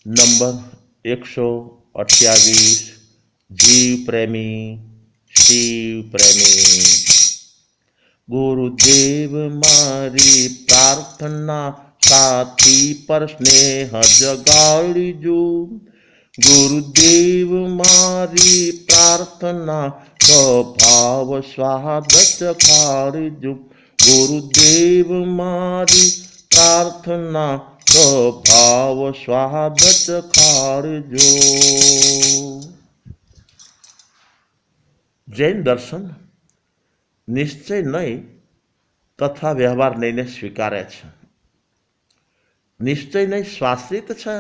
Number 128 જીવ પ્રેમી શિવ પ્રેમી। ગુરુદેવ મારી પ્રાર્થના સાથી પર સ્નેહ જગાડજો। ગુરુદેવ મારી પ્રાર્થના સ્વભાવ સ્વાગત ખાડજો। ગુરુદેવ મારી પ્રાર્થના સ્વભાવ સ્વાગત ખાડજો। જૈન દર્શન નિશ્ચય નહીં તથા વ્યવહાર નહીંને સ્વીકારે છે। નિશ્ચય નહીં સ્વાશ્રિત છે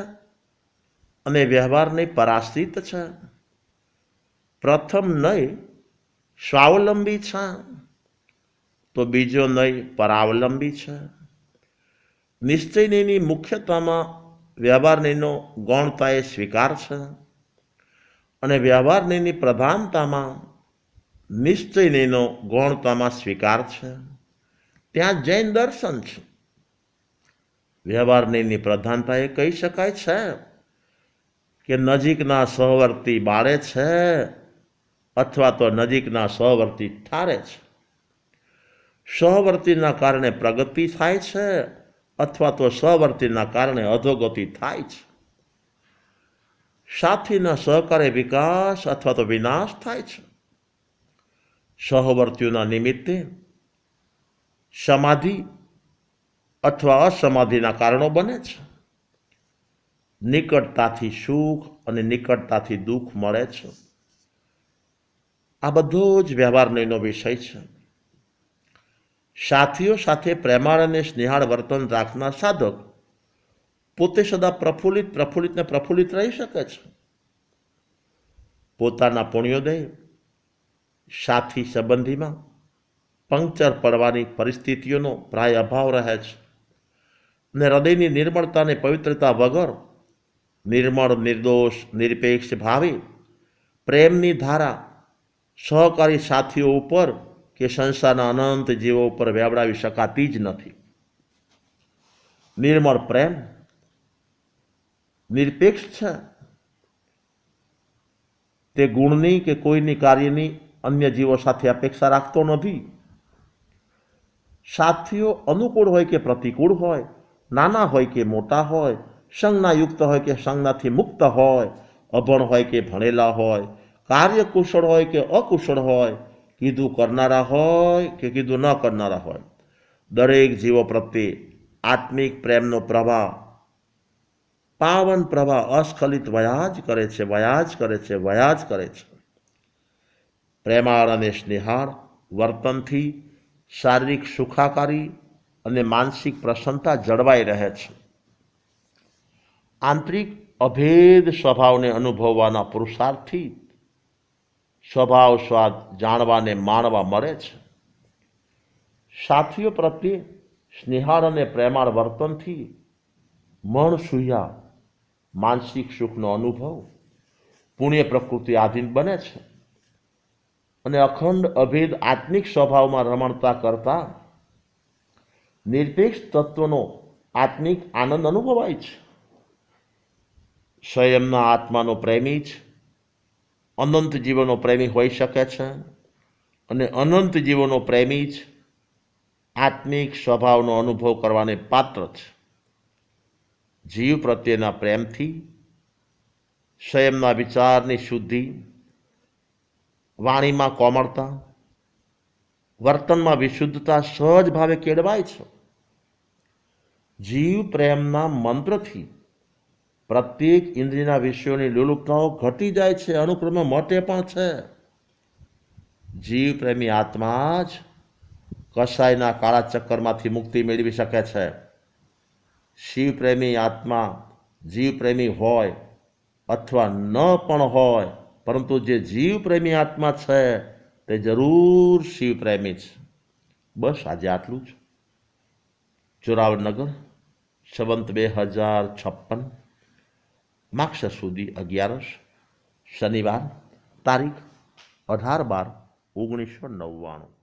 અને વ્યવહાર નહીં પરાશ્રિત છે। પ્રથમ નહીં સ્વાવલંબી છે તો બીજો નહીં પરાવલંબી છે। નિશ્ચય નહીંની મુખ્યતામાં વ્યવહાર નહીંનો ગૌણતાએ સ્વીકાર છે અને વ્યવહાર નહીંની પ્રધાનતામાં નિશ્ચય નહીંનો ગૌણતામાં સ્વીકાર છે। ત્યાં જૈન દર્શન છે। વ્યવહાર નહીંની પ્રધાનતા એ કહી શકાય છે કે નજીકના સહવર્તી બાળે છે અથવા તો નજીકના સહવર્તી ઠારે છે। સહવર્તીના કારણે પ્રગતિ થાય છે અથવા તો સહવર્તીના કારણે અધોગતિ થાય છે। સાથીના સહકારે વિકાસ અથવા તો વિનાશ થાય છે। સહવર્તીઓના નિમિત્તે સમાધિ અથવા અસમાધિના કારણો બને છે। નિકટતાથી સુખ અને નિકટતાથી દુઃખ મળે છે। આ બધો જ વ્યવહાર નહીંનો વિષય છે। સાથીઓ સાથે પ્રેમાળ અને સ્નેહાળ વર્તન રાખનાર સાધક પોતે સદા પ્રફુલ્લિત રહી શકે છે। પોતાના પુણ્યોદય સાથી સંબંધીમાં પંક્ચર પડવાની પરિસ્થિતિઓનો પ્રાય અભાવ રહે છે અને હૃદયની નિર્મળતા અને પવિત્રતા વગર નિર્મળ નિર્દોષ નિરપેક્ષ ભાવે પ્રેમની ધારા સહકારી સાથીઓ ઉપર કે સંસારના અનંત જીવો ઉપર વેવડાવી શકાતી જ નથી। નિર્મળ પ્રેમ નિરપેક્ષ છે। તે ગુણની કે કોઈની કાર્યની અન્ય જીવો સાથે અપેક્ષા રાખતો નથી। સાથીઓ અનુકૂળ હોય કે પ્રતિકૂળ હોય, નાના હોય કે મોટા હોય, સંજ્ઞા યુક્ત હોય કે સંજ્ઞાથી મુક્ત હોય, અભણ હોય કે ભણેલા હોય, કાર્યકુશળ હોય કે અકુશળ હોય, કીધું કરનારા હોય કે કીધું ન કરનારા હોય, દરેક જીવો પ્રત્યે આત્મિક પ્રેમનો પ્રવાહ પાવન પ્રવાહ અસ્ખલિત વયા જ કરે છે। પ્રેમાળ અને સ્નેહાળ વર્તનથી શારીરિક સુખાકારી અને માનસિક પ્રસન્નતા જળવાઈ રહે છે। આંતરિક અભેદ સ્વભાવને અનુભવવાના પુરુષાર્થથી સ્વભાવ સ્વાદ જાણવાને માણવા મળે છે। સાથીઓ પ્રત્યે સ્નેહાળ અને પ્રેમાળ વર્તનથી મન સૂયા માનસિક સુખનો અનુભવ પુણ્ય પ્રકૃતિ આધીન બને છે અને અખંડ અભેદ આત્મિક સ્વભાવમાં રમણતા કરતા નિરપેક્ષ તત્વનો આત્મિક આનંદ અનુભવાય છે। સ્વયંના આત્માનો પ્રેમી જ અનંત જીવોનો પ્રેમી હોઈ શકે છે અને અનંત જીવોનો પ્રેમી જ આત્મિક સ્વભાવનો અનુભવ કરવાને પાત્ર છે। જીવ પ્રત્યેના પ્રેમથી સ્વયંના વિચારની શુદ્ધિ, વાણીમાં કોમળતા, વર્તનમાં વિશુદ્ધતા સહજ ભાવે કેળવાય છે। જીવ પ્રેમના મંત્રથી પ્રત્યેક ઇન્દ્રિયના વિષયોની લોલુપતાઓ ઘટી જાય છે, અનુક્રમે મટે પણ છે। જીવ પ્રેમી આત્મા જ કસાયના કાળા ચક્કરમાંથી મુક્તિ મેળવી શકે છે। શિવ પ્રેમી આત્મા જીવ પ્રેમી હોય અથવા ન પણ હોય, પરંતુ જે જીવ પ્રેમી આત્મા છે તે જરૂર શિવ પ્રેમી છે। બસ આજે આટલું જ। જોરાવરનગર સંવંત 2056 માક્ષર સુધી 11 શનિવાર તારીખ 18/12/1999।